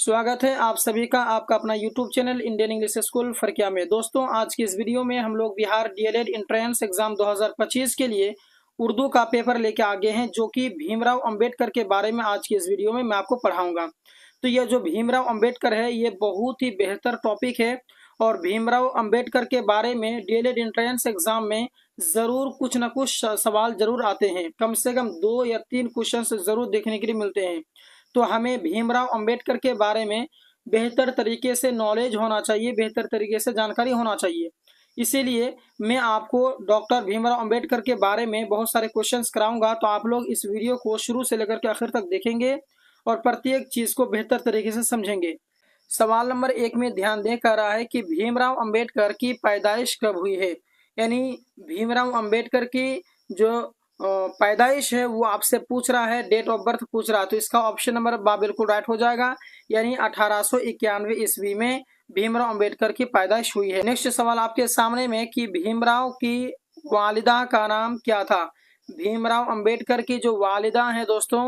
स्वागत है आप सभी का आपका अपना YouTube channel Indian English school Farkiya में। दोस्तों, आज की इस वीडियो में हम लोग बिहार डीएलएड एंट्रेंस एग्जाम 2025 के लिए उर्दू का पेपर लेके आ गए हैं, जो कि भीमराव अंबेडकर के बारे में आज की इस वीडियो में मैं आपको पढ़ाऊंगा। तो यह जो भीमराव अंबेडकर है, ये बहुत ही बेहतर टॉपिक है और भीमराव अंबेडकर के बारे में डीएलएड एंट्रेंस एग्जाम में जरूर कुछ ना कुछ सवाल जरूर आते हैं। कम से कम 2 या 3 क्वेश्चन जरूर देखने के लिए मिलते हैं। तो हमें भीमराव अंबेडकर के बारे में बेहतर तरीके से नॉलेज होना चाहिए, बेहतर तरीके से जानकारी होना चाहिए। इसीलिए मैं आपको डॉक्टर भीमराव अंबेडकर के बारे में बहुत सारे क्वेश्चंस कराऊंगा। तो आप लोग इस वीडियो को शुरू से लेकर के आखिर तक देखेंगे और प्रत्येक चीज को बेहतर तरीके से समझेंगे। सवाल नंबर 1 में ध्यान दे कर रहा है कि भीमराव अंबेडकर की पैदाइश कब हुई है। यानी भीमराव अंबेडकर की जो पैदाइश है वो आपसे पूछ रहा है, डेट ऑफ बर्थ पूछ रहा है। तो इसका ऑप्शन नंबर बिल्कुल राइट हो जाएगा, यानी 1891 ईस्वी में भीमराव अंबेडकर की पैदाइश हुई है। नेक्स्ट सवाल आपके सामने में कि भीमराव की वालिदा का नाम क्या था। भीमराव अंबेडकर की जो वालिदा है दोस्तों,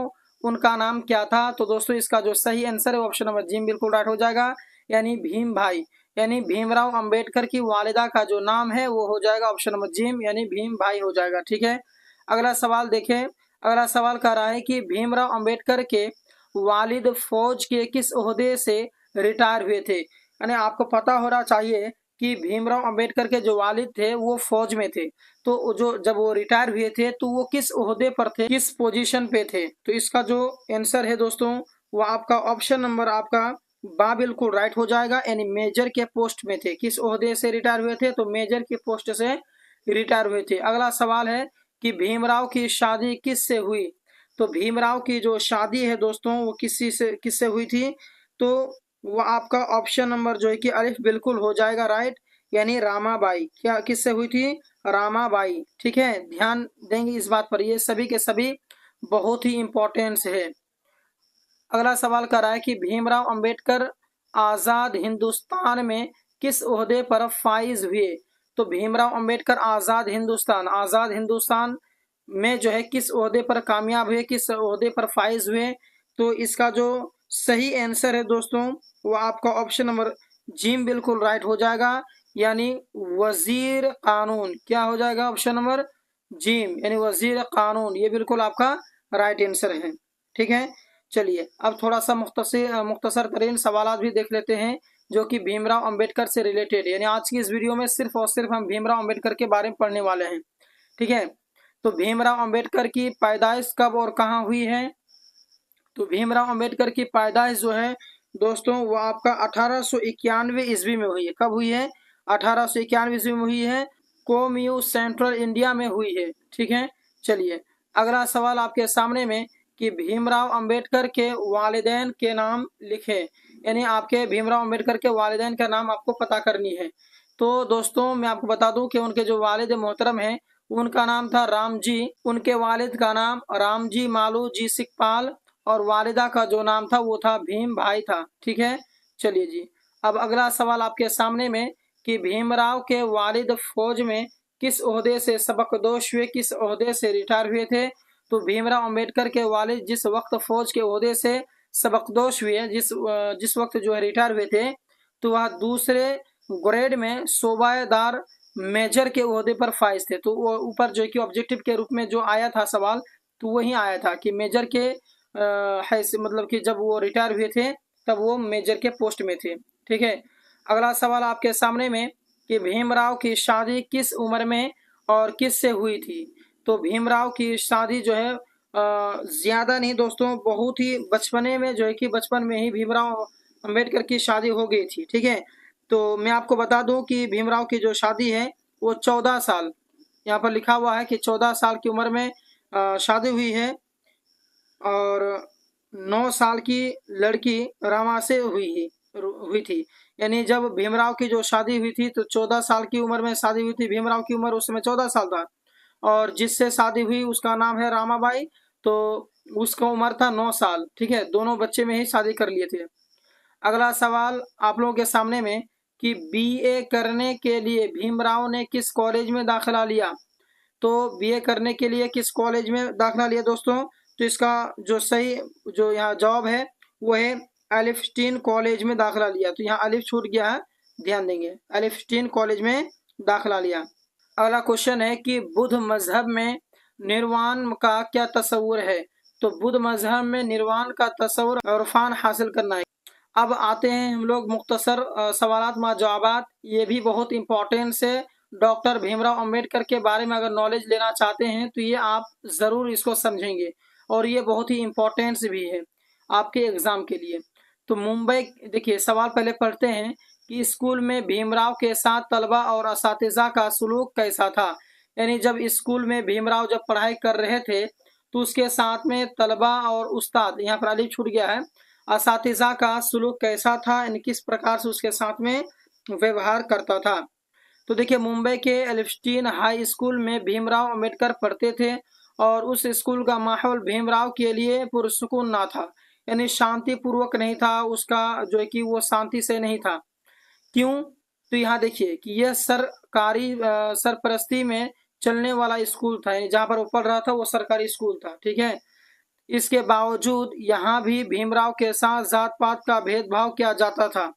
उनका नाम क्या था। तो दोस्तों, इसका जो सही आंसर है ऑप्शन नंबर जी बिल्कुल राइट हो जाएगा, यानी भीम भाई। यानी भीमराव अंबेडकर की वालिदा का जो नाम है वो हो जाएगा ऑप्शन नंबर जी, यानी भीम भाई हो जाएगा। ठीक है, अगला सवाल देखें। अगला सवाल कह रहा है कि भीमराव अंबेडकर के वालिद फौज के किस ओहदे से रिटायर हुए थे। यानी आपको पता होना चाहिए कि भीमराव अंबेडकर के जो वालिद थे वो फौज में थे। तो जो जब वो रिटायर हुए थे तो वो किस ओहदे पर थे, किस पोजीशन पे थे। तो इसका जो आंसर है दोस्तों, वो आपका ऑप्शन नंबर आपका बिल्कुल राइट हो जाएगा, यानी मेजर के पोस्ट में थे। किस ओहदे से रिटायर हुए थे, तो मेजर के पोस्ट से रिटायर हुए थे। अगला सवाल है कि भीमराव की शादी किससे हुई। तो भीमराव की जो शादी है दोस्तों, वो किससे हुई थी। तो वो आपका ऑप्शन नंबर जो है कि अलिफ बिल्कुल हो जाएगा राइट, यानी रामाबाई। क्या किससे हुई थी, रामाबाई। ठीक है, ध्यान देंगे इस बात पर, ये सभी के सभी बहुत ही इंपॉर्टेंस है। अगला सवाल कर रहा है कि भीमराव अंबेडकर आजाद हिंदुस्तान में किस ओहदे पर फाइज हुए। तो भीमराव अंबेडकर आजाद हिंदुस्तान में जो है किस ओहदे पर कामयाब हुए, किस ओहदे पर फाइज हुए। तो इसका जो सही आंसर है दोस्तों, वो आपका ऑप्शन नंबर जिम बिल्कुल राइट हो जाएगा, यानी वजीर कानून। क्या हो जाएगा, ऑप्शन नंबर जिम, यानी वजीर कानून। ये बिल्कुल आपका राइट आंसर है। ठीक है, चलिए अब थोड़ा सा मुख्तसर तरीन सवाल भी देख लेते हैं जो कि भीमराव अंबेडकर से रिलेटेड। यानी आज की इस वीडियो में सिर्फ और सिर्फ हम भीमराव अंबेडकर के बारे में पढ़ने वाले हैं। ठीक है, तो भीमराव अंबेडकर की पैदाइश कब और कहाँ हुई है। तो भीमराव अंबेडकर की पैदाइश जो है दोस्तों, वो आपका 1891 ईस्वी में हुई है। कब हुई है, 1891 ईस्वी में हुई है, कोमयू सेंट्रल इंडिया में हुई है। ठीक है, चलिए अगला सवाल आपके सामने में कि भीमराव अंबेडकर के वालिदैन के नाम लिखे। यानी आपके भीमराव अंबेडकर के वालिदैन का नाम आपको पता करनी है। तो दोस्तों, मैं आपको बता दूं कि उनके जो वालिद मोहतरम हैं, उनका नाम था राम जी। उनके वालिद का नाम राम जी मालू जी सिकपाल और वालिदा का जो नाम था वो था भीम भाई था। ठीक है, चलिए जी, अब अगला सवाल आपके सामने में कि भीमराव के वालिद फौज में किस ओहदे से सबकदोश हुए, किस ओहदे से रिटायर हुए थे। तो भीमराव अंबेडकर के वालिद जिस वक्त फौज के ओहदे से सबकदोश हुए, जिस वक्त जो है रिटायर हुए थे, तो वह दूसरे ग्रेड में सूबादार मेजर के ओहदे पर फाइज थे। तो वो ऊपर जो कि ऑब्जेक्टिव के रूप में जो आया था सवाल, तो वही आया था कि मेजर के मतलब कि जब वो रिटायर हुए थे तब वो मेजर के पोस्ट में थे। ठीक है, अगला सवाल आपके सामने में कि भीमराव की शादी किस उम्र में और किस से हुई थी। तो भीमराव की शादी जो है ज्यादा नहीं दोस्तों, बहुत ही बचपने में जो है कि बचपन में ही भीमराव अंबेडकर की शादी हो गई थी। ठीक है, तो मैं आपको बता दूं कि भीमराव की जो शादी है वो 14 साल, यहाँ पर लिखा हुआ है कि 14 साल की उम्र में शादी हुई है और 9 साल की लड़की रमा से हुई थी। यानी जब भीमराव की जो शादी हुई थी तो 14 साल की उम्र में शादी हुई थी। भीमराव की उम्र उस समय 14 साल था और जिससे शादी हुई उसका नाम है रामाबाई, तो उसका उम्र था 9 साल। ठीक है, दोनों बच्चे में ही शादी कर लिए थे। अगला सवाल आप लोगों के सामने में कि बीए करने के लिए भीमराव ने किस कॉलेज में दाखिला लिया। तो बीए करने के लिए किस कॉलेज में दाखिला लिया दोस्तों। तो इसका जो सही जो यहाँ जवाब है वो है एलिफस्टीन कॉलेज में दाखिला लिया। तो यहाँ अलिफ छूट गया है, ध्यान देंगे, एलिफस्टीन कॉलेज में दाखिला लिया। अगला क्वेश्चन है कि बुद्ध मजहब में निर्वाण का क्या तस्वुर है। तो बुद्ध मजहब में निर्वाण का तस्वुर इरफान हासिल करना है। अब आते हैं हम लोग मुख्तसर सवालात मा जवाबात। ये भी बहुत इंपॉर्टेंट है। डॉक्टर भीमराव अंबेडकर के बारे में अगर नॉलेज लेना चाहते हैं तो ये आप ज़रूर इसको समझेंगे और ये बहुत ही इम्पोर्टेंस भी है आपके एग्ज़ाम के लिए। तो मुंबई, देखिए सवाल पहले पढ़ते हैं कि स्कूल में भीमराव के साथ तलबा और असातिज़ा का सलूक कैसा था। यानी जब स्कूल में भीमराव जब पढ़ाई कर रहे थे तो उसके साथ में तलबा और उस्ताद, यहाँ पर अलिफ छूट गया है, असातिज़ा का सलूक कैसा था, यानी किस प्रकार से उसके साथ में व्यवहार करता था। तो देखिए मुंबई के एलिफस्टीन हाई स्कूल में भीमराव अंबेडकर पढ़ते थे और उस स्कूल का माहौल भीमराव के लिए पुरसुकून ना था, यानी शांतिपूर्वक नहीं था, उसका जो है कि वो शांति से नहीं था। क्यों? तो यहाँ देखिए कि यह सरकारी सरपरस्ती में चलने वाला स्कूल था, यानी जहाँ पर वो पढ़ रहा था वो सरकारी स्कूल था, ठीक है। इसके बावजूद यहाँ भी भीमराव के साथ जात पात का भेदभाव किया जाता था।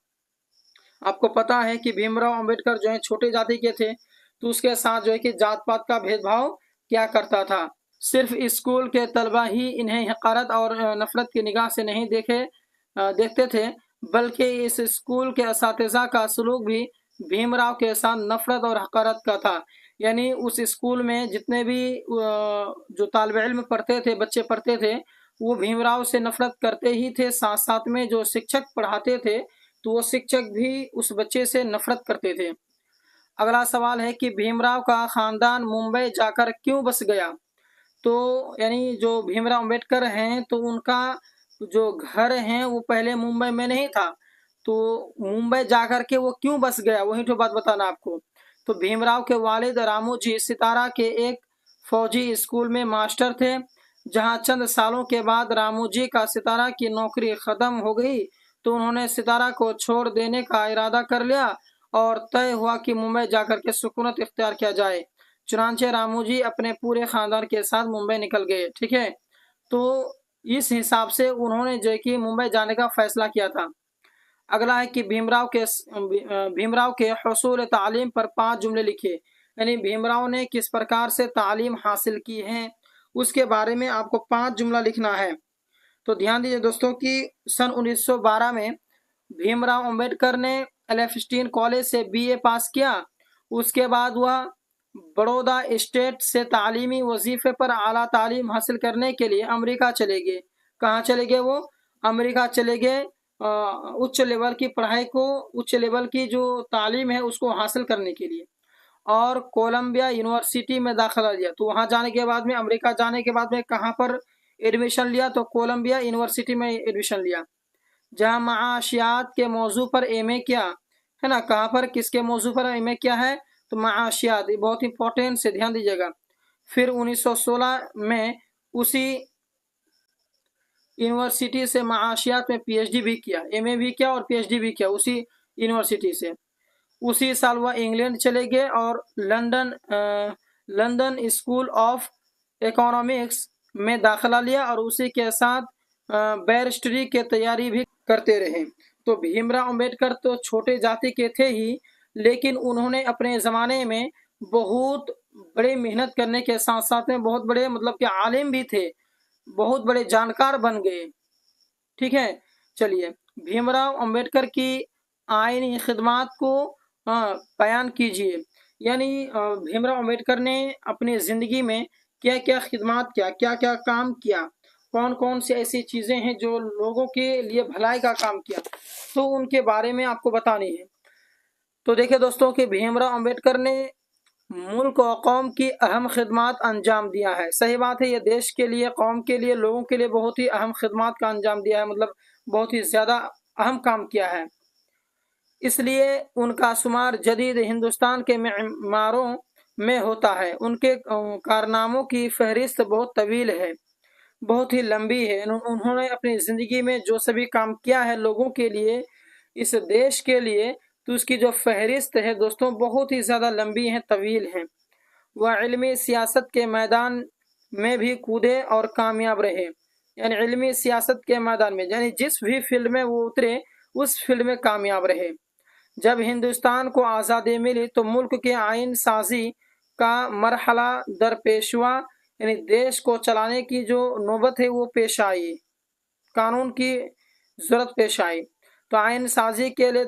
आपको पता है कि भीमराव अंबेडकर जो है छोटे जाति के थे, तो उसके साथ जो है कि जात पात का भेदभाव क्या करता था। सिर्फ स्कूल के तलबा ही इन्हें हकारत और नफरत की निगाह से नहीं देखते थे, बल्कि इस स्कूल के असातिज़ा का सलूक भी भीमराव के साथ नफरत और हकारत का था। यानी उस स्कूल में जितने भी जो तालिब इल्म पढ़ते थे, बच्चे पढ़ते थे, वो भीमराव से नफरत करते ही थे। साथ साथ में जो शिक्षक पढ़ाते थे तो वो शिक्षक भी उस बच्चे से नफरत करते थे। अगला सवाल है कि भीमराव का खानदान मुंबई जाकर क्यों बस गया। तो यानी जो भीमराव अंबेडकर हैं तो उनका जो घर है वो पहले मुंबई में नहीं था, तो मुंबई जाकर के वो क्यों बस गया, वही तो बात बताना आपको। तो भीमराव के वालिद रामूजी सितारा के एक फौजी स्कूल में मास्टर थे। जहां चंद सालों के बाद रामूजी का सितारा की नौकरी खत्म हो गई तो उन्होंने सितारा को छोड़ देने का इरादा कर लिया और तय हुआ कि मुंबई जाकर के सुकूनत इख्तियार किया जाए। चुनांचे रामूजी अपने पूरे खानदान के साथ मुंबई निकल गए, ठीक है। तो इस हिसाब से उन्होंने जो है कि मुंबई जाने का फैसला किया था। अगला है कि भीमराव के हुसूल तालीम पर 5 जुमले लिखे, यानी भीमराव ने किस प्रकार से तालीम हासिल की है उसके बारे में आपको 5 जुमला लिखना है। तो ध्यान दीजिए दोस्तों कि सन 1912 में भीमराव अंबेडकर ने एलिफस्टीन कॉलेज से बीए पास किया। उसके बाद वह बड़ौदा स्टेट से तालीमी वजीफे पर आला तालीम हासिल करने के लिए अमेरिका चले गए। कहाँ चले गए वो? अमेरिका चले गए उच्च लेवल की पढ़ाई को, उच्च लेवल की जो तालीम है उसको हासिल करने के लिए, और कोलंबिया यूनिवर्सिटी में दाखिला लिया। तो वहाँ जाने के बाद में, अमेरिका जाने के बाद में कहाँ पर एडमिशन लिया? तो कोलंबिया यूनिवर्सिटी में एडमिशन लिया, जहाँ माशियात के मौजू पर एमए किया है ना। कहाँ पर, किसके मौजू पर एमए किया है? तो माशियात, ये बहुत इंपॉर्टेंट से ध्यान दीजिएगा। फिर 1916 में उसी यूनिवर्सिटी से माशियात में पीएचडी भी किया, एमए भी किया और पीएचडी भी किया उसी यूनिवर्सिटी से। उसी साल वह इंग्लैंड चले गए और लंदन स्कूल ऑफ इकोनॉमिक्स में दाखिला लिया और उसी के साथ बैरिस्टरी की तैयारी भी करते रहे। तो भीमराव अंबेडकर तो छोटे जाति के थे ही, लेकिन उन्होंने अपने ज़माने में बहुत बड़े मेहनत करने के साथ साथ में बहुत बड़े मतलब कि आलिम भी थे, बहुत बड़े जानकार बन गए, ठीक है। चलिए, भीमराव अंबेडकर की आईनी खिदमात को बयान कीजिए। यानी भीमराव अंबेडकर ने अपनी ज़िंदगी में क्या क्या खिदमात किया, क्या क्या काम किया, कौन कौन सी ऐसी चीज़ें हैं जो लोगों के लिए भलाई का काम किया, तो उनके बारे में आपको बतानी है। तो देखिए दोस्तों कि भीमराव अंबेडकर ने मुल्क और कौम की अहम खिदमात अंजाम दिया है। सही बात है, ये देश के लिए, कौम के लिए, लोगों के लिए बहुत ही अहम खिदमात का अंजाम दिया है, मतलब बहुत ही ज़्यादा अहम काम किया है। इसलिए उनका शुमार जदीद हिंदुस्तान के मेमारों में होता है। उनके कारनामों की फहरिस्त बहुत तवील है, बहुत ही लंबी है। उन्होंने अपनी ज़िंदगी में जो सभी काम किया है लोगों के लिए, इस देश के लिए, तो उसकी जो फहरिस्त है दोस्तों बहुत ही ज़्यादा लंबी है, तवील है। वह इल्मी सियासत के मैदान में भी कूदे और कामयाब रहे। यानी इल्मी सियासत के मैदान में, यानी जिस भी फील्ड में वो उतरे उस फील्ड में कामयाब रहे। जब हिंदुस्तान को आज़ादी मिली तो मुल्क के आइन साजी का मरहला दरपेश हुआ, यानी देश को चलाने की जो नौबत है वो पेश आई, कानून की जरूरत पेश आई। तो आइन साजी के लिए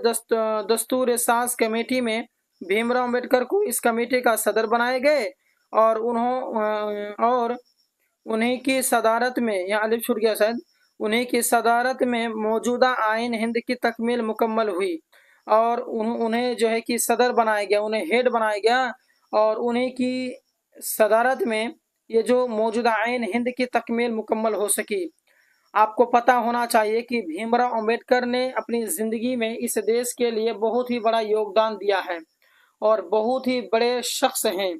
दस्तूर साज कमेटी में भीमराव अम्बेडकर को इस कमेटी का सदर बनाए गए और उन्हीं की सदारत में, या अलिफ छूट गया शायद, उन्हीं की सदारत में मौजूदा आइन हिंद की तकमील मुकम्मल हुई और उन्हें जो है कि सदर बनाया गया, उन्हें हेड बनाया गया और उन्हीं की सदारत में ये जो मौजूदा आइन हिंद की तकमील मुकम्मल हो सकी। आपको पता होना चाहिए कि भीमराव अंबेडकर ने अपनी जिंदगी में इस देश के लिए बहुत ही बड़ा योगदान दिया है और बहुत ही बड़े शख्स हैं।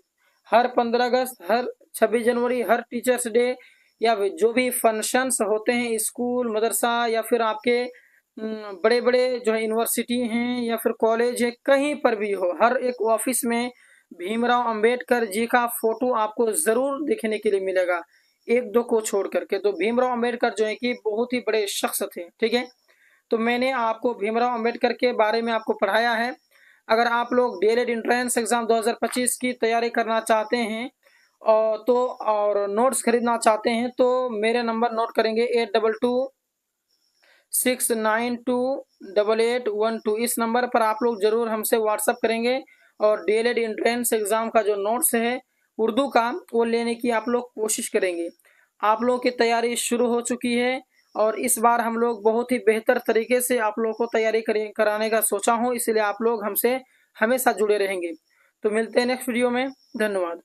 हर 15 अगस्त, हर 26 जनवरी, हर टीचर्स डे या जो भी फंक्शंस होते हैं स्कूल, मदरसा या फिर आपके बड़े बड़े जो है यूनिवर्सिटी हैं या फिर कॉलेज है, कहीं पर भी हो, हर एक ऑफिस में भीमराव अंबेडकर जी का फोटो आपको जरूर देखने के लिए मिलेगा, एक दो को छोड़ करके। तो भीमराव अंबेडकर जो है कि बहुत ही बड़े शख्स थे। ठीक है, तो मैंने आपको भीमराव अंबेडकर के बारे में आपको पढ़ाया है। अगर आप लोग डीएलएड एंट्रेंस एग्जाम 2025 की तैयारी करना चाहते हैं और नोट्स खरीदना चाहते हैं तो मेरे नंबर नोट करेंगे 8226928812। इस नंबर पर आप लोग जरूर हमसे व्हाट्सअप करेंगे और डीएलएड एंट्रेंस एग्जाम का जो नोट्स है उर्दू का वो लेने की आप लोग कोशिश करेंगे। आप लोगों की तैयारी शुरू हो चुकी है और इस बार हम लोग बहुत ही बेहतर तरीके से आप लोगों को तैयारी कराने का सोचा हूँ, इसलिए आप लोग हमसे हमेशा जुड़े रहेंगे। तो मिलते हैं नेक्स्ट वीडियो में। धन्यवाद।